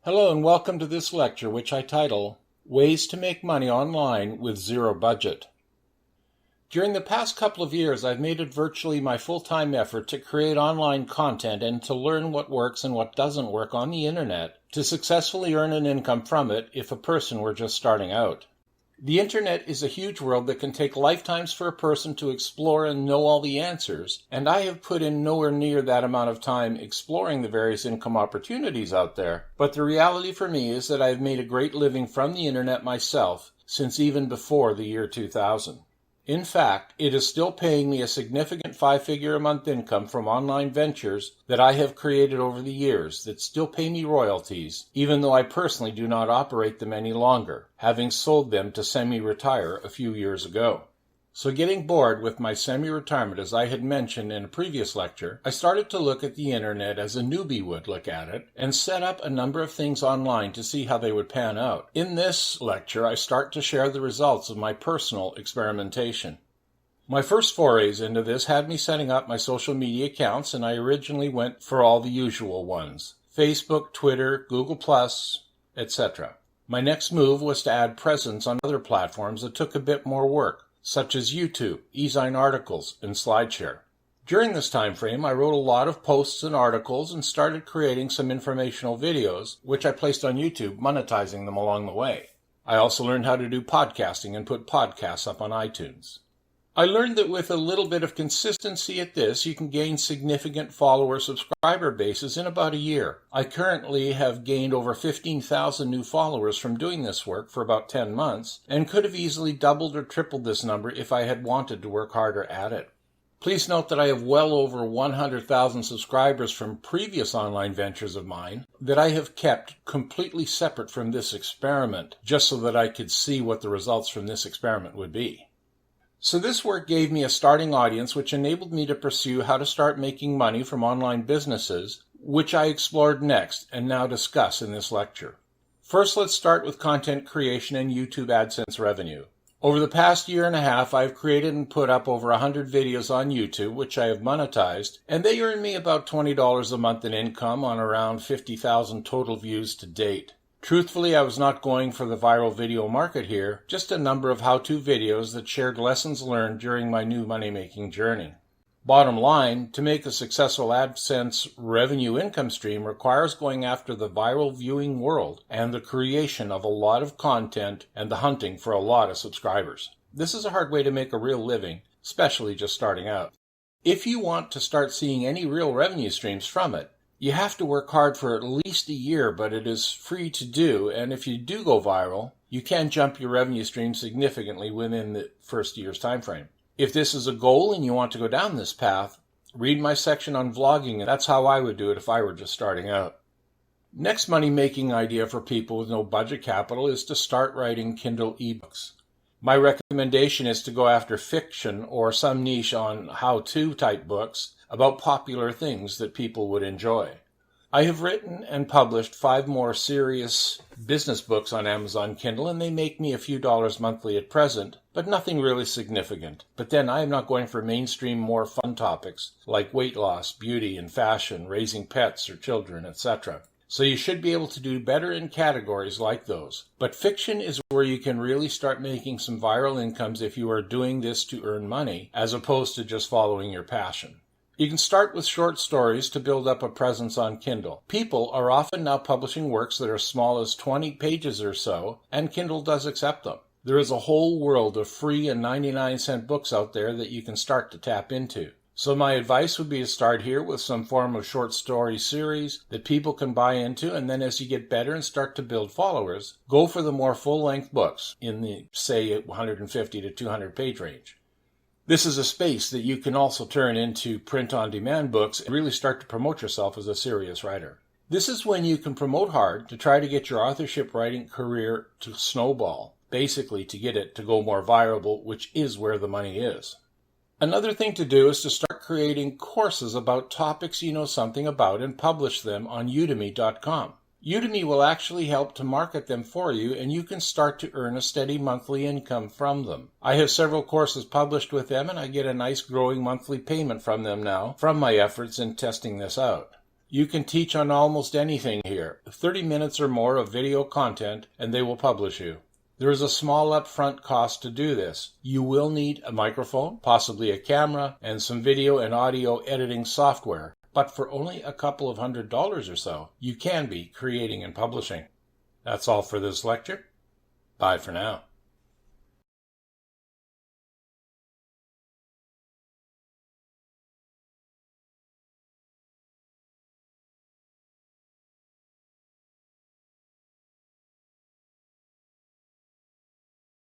Hello and welcome to this lecture, which I title, Ways to Make Money Online with Zero Budget. During the past couple of years, I've made it virtually my full-time effort to create online content and to learn what works and what doesn't work on the internet to successfully earn an income from it if a person were just starting out. The internet is a huge world that can take lifetimes for a person to explore and know all the answers, and I have put in nowhere near that amount of time exploring the various income opportunities out there. But the reality for me is that I've made a great living from the internet myself since even before the year 2000. In fact, it is still paying me a significant five-figure-a-month income from online ventures that I have created over the years that still pay me royalties, even though I personally do not operate them any longer, having sold them to semi-retire a few years ago. So getting bored with my semi-retirement, as I had mentioned in a previous lecture, I started to look at the internet as a newbie would look at it, and set up a number of things online to see how they would pan out. In this lecture, I start to share the results of my personal experimentation. My first forays into this had me setting up my social media accounts, and I originally went for all the usual ones: Facebook, Twitter, Google+, etc. My next move was to add presence on other platforms that took a bit more work, such as YouTube, eZine articles, and SlideShare. During this time frame, I wrote a lot of posts and articles and started creating some informational videos, which I placed on YouTube, monetizing them along the way. I also learned how to do podcasting and put podcasts up on iTunes. I learned that with a little bit of consistency at this, you can gain significant follower-subscriber bases in about a year. I currently have gained over 15,000 new followers from doing this work for about 10 months, and could have easily doubled or tripled this number if I had wanted to work harder at it. Please note that I have well over 100,000 subscribers from previous online ventures of mine that I have kept completely separate from this experiment, just so that I could see what the results from this experiment would be. So this work gave me a starting audience, which enabled me to pursue how to start making money from online businesses, which I explored next and now discuss in this lecture. First, let's start with content creation and YouTube AdSense revenue. Over the past year and a half, I've created and put up over 100 videos on YouTube, which I have monetized, and they earn me about $20 a month in income on around 50,000 total views to date. Truthfully, I was not going for the viral video market here, just a number of how-to videos that shared lessons learned during my new money-making journey. Bottom line, to make a successful AdSense revenue income stream requires going after the viral viewing world and the creation of a lot of content and the hunting for a lot of subscribers. This is a hard way to make a real living, especially just starting out. If you want to start seeing any real revenue streams from it, you have to work hard for at least a year, but it is free to do, and if you do go viral, you can jump your revenue stream significantly within the first year's time frame. If this is a goal and you want to go down this path, read my section on vlogging, and that's how I would do it if I were just starting out. Next money-making idea for people with no budget capital is to start writing Kindle ebooks. My recommendation is to go after fiction or some niche on how-to type books about popular things that people would enjoy. I have written and published 5 more serious business books on Amazon Kindle, and they make me a few dollars monthly at present, but nothing really significant. But then I am not going for mainstream, more fun topics like weight loss, beauty and fashion, raising pets or children, etc. So you should be able to do better in categories like those. But fiction is where you can really start making some viral incomes if you are doing this to earn money, as opposed to just following your passion. You can start with short stories to build up a presence on Kindle. People are often now publishing works that are as small as 20 pages or so, and Kindle does accept them. There is a whole world of free and 99-cent books out there that you can start to tap into. So my advice would be to start here with some form of short story series that people can buy into, and then as you get better and start to build followers, go for the more full-length books in the, say, 150 to 200 page range. This is a space that you can also turn into print-on-demand books and really start to promote yourself as a serious writer. This is when you can promote hard to try to get your authorship writing career to snowball, basically to get it to go more viral, which is where the money is. Another thing to do is to start creating courses about topics you know something about and publish them on udemy.com. Udemy will actually help to market them for you, and you can start to earn a steady monthly income from them. I have several courses published with them, and I get a nice growing monthly payment from them now from my efforts in testing this out. You can teach on almost anything here, 30 minutes or more of video content, and they will publish you. There is a small upfront cost to do this. You will need a microphone, possibly a camera, and some video and audio editing software. But for only a couple of $100 or so, you can be creating and publishing. That's all for this lecture. Bye for now.